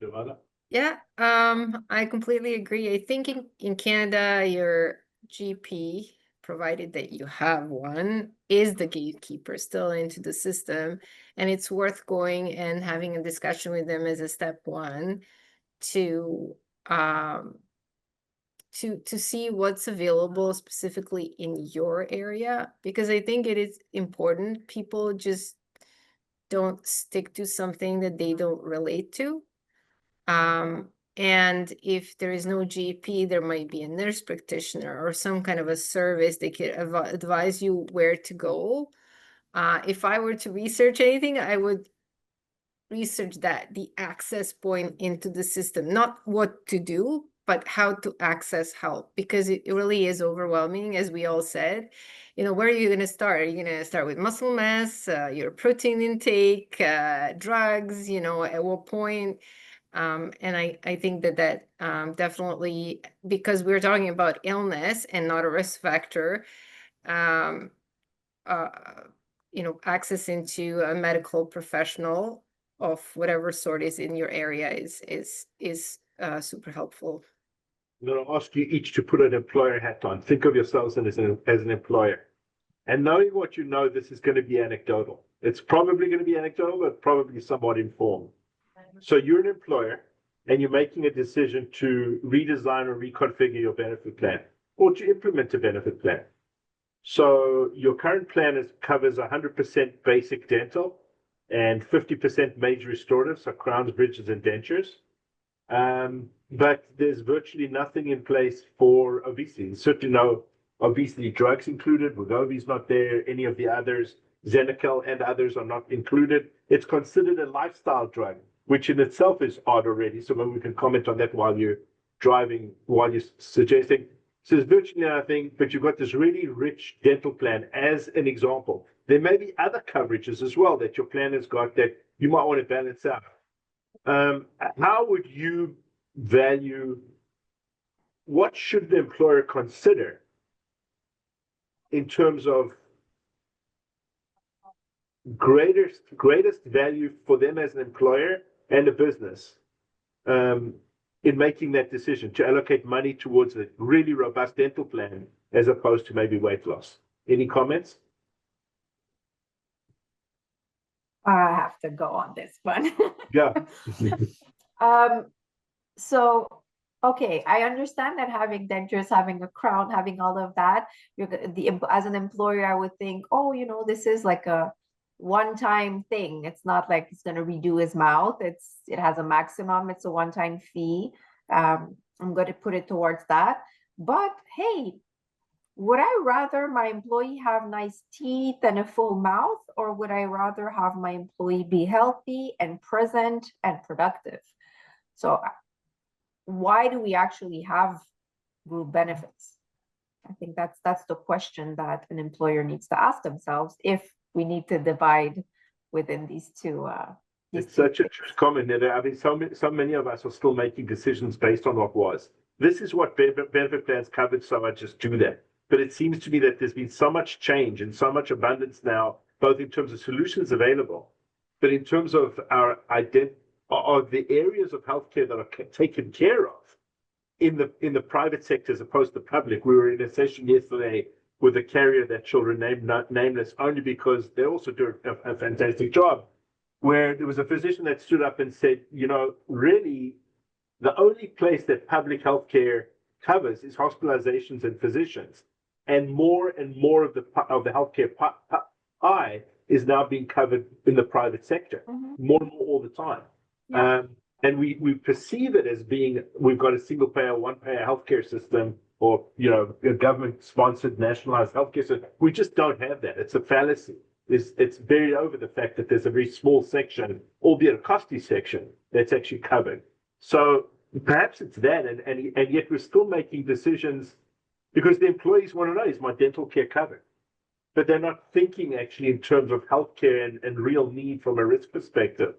Giovanna? Yeah, I completely agree. I think in Canada, your GP, provided that you have one, is the gatekeeper still into the system. And it's worth going and having a discussion with them as a step one to see what's available specifically in your area, because I think it is important. People just don't stick to something that they don't relate to. And if there is no GP, there might be a nurse practitioner or some kind of a service they could advise you where to go. If I were to research anything, I would research the access point into the system, not what to do, but how to access help, because it really is overwhelming, as we all said. Where are you going to start? Are you going to start with muscle mass, your protein intake, drugs, at what point? And I think that definitely, because we're talking about illness and not a risk factor, access into a medical professional of whatever sort is in your area is super helpful. I'm going to ask you each to put an employer hat on. Think of yourselves as an employer. And knowing what you know, this is going to be anecdotal. It's probably going to be anecdotal, but probably somewhat informed. So you're an employer and you're making a decision to redesign or reconfigure your benefit plan or to implement a benefit plan. So your current plan covers 100% basic dental and 50% major restorative, so crowns, bridges, and dentures. But there's virtually nothing in place for obesity. There's certainly no obesity drugs included. Wegovy's not there. Any of the others, Xenical and others are not included. It's considered a lifestyle drug, which in itself is odd already. So maybe we can comment on that while you're driving, while you're suggesting. So there's virtually nothing, but you've got this really rich dental plan as an example. There may be other coverages as well that your plan has got that you might want to balance out. How would you value, what should the employer consider in terms of greatest value for them as an employer and a business in making that decision to allocate money towards a really robust dental plan as opposed to maybe weight loss? Any comments? I have to go on this one. Yeah. So, okay, I understand that having dentures, having a crown, having all of that, as an employer, I would think, oh, this is like a one-time thing. It's not like it's going to redo his mouth. It has a maximum. It's a one-time fee. I'm going to put it towards that. But hey, would I rather my employee have nice teeth and a full mouth, or would I rather have my employee be healthy and present and productive? So why do we actually have group benefits? I think that's the question that an employer needs to ask themselves if we need to divide within these two. It's such a comment that I mean, so many of us are still making decisions based on what was. This is what benefit plans covered, so I just do that. But it seems to me that there's been so much change and so much abundance now, both in terms of solutions available, but in terms of our of the areas of healthcare that are taken care of in the private sector as opposed to the public. We were in a session yesterday with a carrier that shall remain nameless only because they also do a fantastic job, where there was a physician that stood up and said, really, the only place that public healthcare covers is hospitalizations and physicians. And more of the healthcare pie is now being covered in the private sector, more and more all the time. Yeah. And we perceive it as being, we've got a single payer, one payer healthcare system, or a government sponsored nationalized healthcare system. We just don't have that. It's a fallacy. It's buried over the fact that there's a very small section, albeit a costly section, that's actually covered. So perhaps it's that, and yet we're still making decisions because the employees want to know, is my dental care covered? But they're not thinking actually in terms of healthcare and real need from a risk perspective.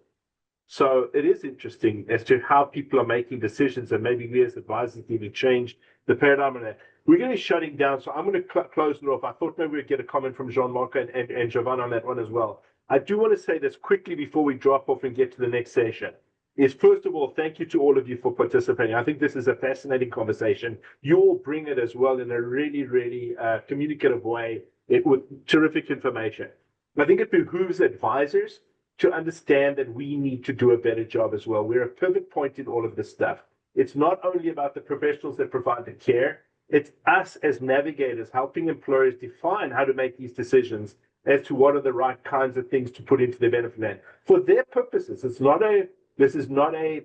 So it is interesting as to how people are making decisions, and maybe we as advisors need to change the paradigm on that. We're going to be shutting down, so I'm going to close it off. I thought maybe we'd get a comment from Jean-Marc and Jovan on that one as well. I do want to say this quickly before we drop off and get to the next session. Is first of all, thank you to all of you for participating. I think this is a fascinating conversation. You all bring it as well in a really, really communicative way with terrific information. I think it behooves advisors to understand that we need to do a better job as well. We're a pivot point in all of this stuff. It's not only about the professionals that provide the care, it's us as navigators helping employers define how to make these decisions as to what are the right kinds of things to put into their benefit plan. For their purposes, this is not a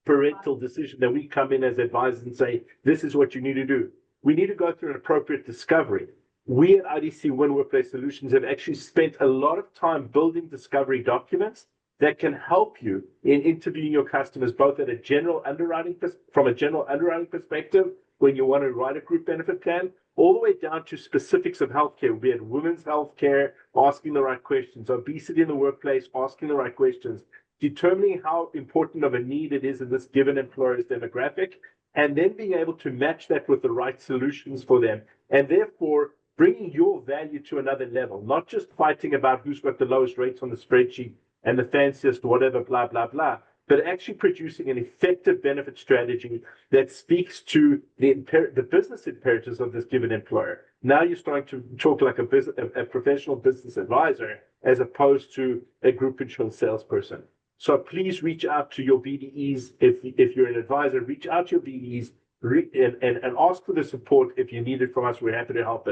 parental decision that we come in as advisors and say, this is what you need to do. We need to go through an appropriate discovery. We at IDC Win Workplace Solutions have actually spent a lot of time building discovery documents that can help you in interviewing your customers, both at a general underwriting, from a general underwriting perspective, when you want to write a group benefit plan, all the way down to specifics of healthcare, be it women's healthcare, asking the right questions, obesity in the workplace, asking the right questions, determining how important of a need it is in this given employer's demographic, and then being able to match that with the right solutions for them, and therefore bringing your value to another level, not just fighting about who's got the lowest rates on the spreadsheet and the fanciest whatever, blah, blah, blah, but actually producing an effective benefit strategy that speaks to the business imperatives of this given employer. Now you're starting to talk like a professional business advisor as opposed to a group insurance salesperson. So please reach out to your BDEs. If you're an advisor, reach out to your BDEs and ask for the support if you need it from us. We're happy to help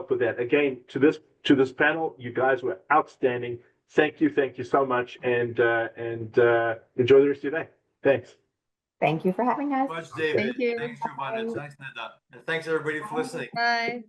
with that. Again, to this panel, you guys were outstanding. Thank you so much, and enjoy the rest of your day. Thanks. Thank you for having us. Much, David. Thank you. Thanks, Giovanna. Thanks, Neda. And thanks, everybody, for listening. Bye.